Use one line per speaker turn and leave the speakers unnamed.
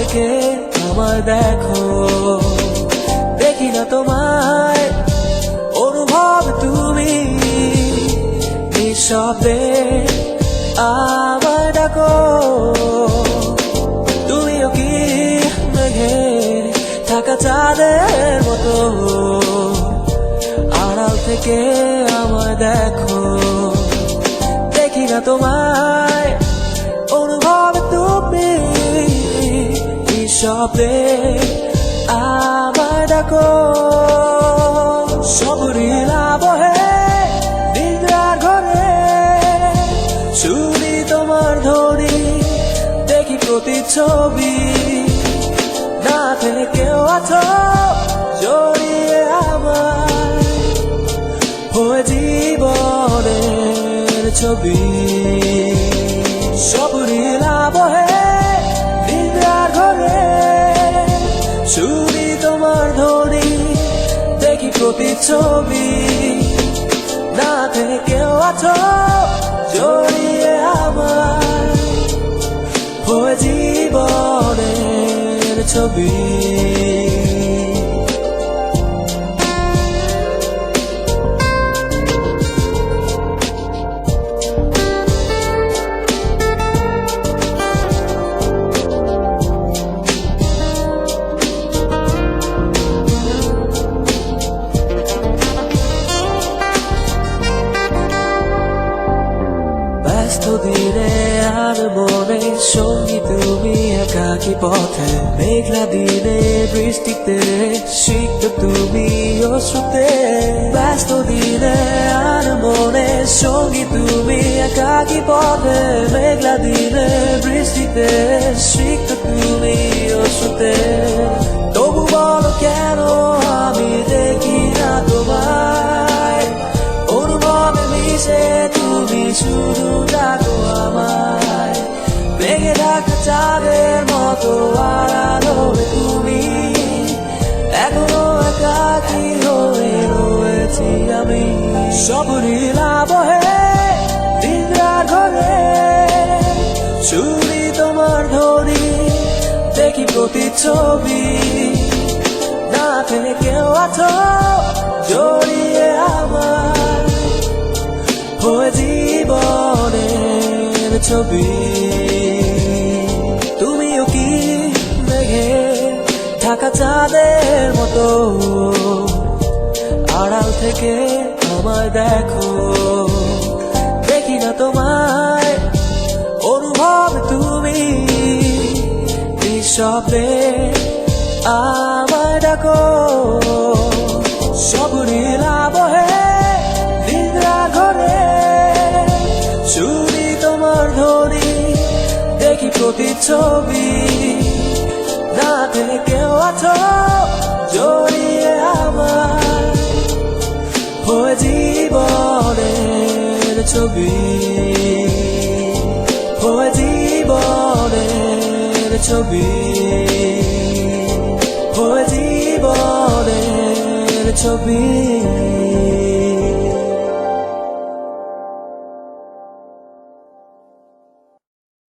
থেকে আমায় দেখো, দেখি না তোমায়, অনুভব তুমি নিঃশব্দে আমায় ডাকো। তুমিও কি মেঘে ঢাকা চাঁদের মতো, আড়াল থেকে আমায় দেখো, দেখি না তোমায়, অনুভব তুমি নিঃশব্দে আমায় ডাকো। সবরিল আবহে নিদ্রার ঘরে শুনি তোমার ধ্বনি, দেখি প্রতিচ্ছবি, না থেকে কেউ আছো জড়িয়ে আমার, হয়ে জীবনের ছবি। সবরিল আবহে নিদ্রার ঘরে শুনি তোমার ধ্বনি, দেখি প্রতিচ্ছবি, না থেকে কেউ আছো জড়িয়ে আমার, হয়ে জীবনের ছবি। ব্যস্ত দিনে আর মনে সঙ্গী তুমি একাকী পথে, মেঘলা দিনে বৃষ্টিতে সিক্ত তুমি অশ্রুতে। ব্যস্ত দিনে আর মনে সঙ্গী তুমি একাকী পথে, মেঘলা দিনে বৃষ্টিতে সিক্ত তুমি অশ্রুতে। তবু বলো কেন আমি দেখি না তোমায়, অনুভবে মিশে তুমি শুধু ডাকো আমায়, মেঘে ঢাকা চাঁদের মতো আড়াল হয়ে তুমি, এখনো একাকী হয়ে রয়েছি আমি। সবরিল আবহে নিদ্রার ঘরে শুনি তোমার ধ্বনি, দেখি প্রতিচ্ছবি, না থেকে কেউ আছো জড়িয়ে আমার, হয়ে জীবনের ছবি। তুমিও কি মেঘে ঢাকা চাঁদের মতো, আড়াল থেকে আমায় দেখো, দেখি না তোমায়, অনুভব তুমি নিঃশব্দে আমায় ডাকো। সবরিল আবহে নিদ্রার ঘরে শুনি তোমার ধ্বনি, দেখি প্রতিচ্ছবি, না থেকে কেউ আছো জড়িয়ে আমার, হয়ে জীবনের ছবি, হয়ে জীবনের ছবি, হয়ে জীবনের ছবি।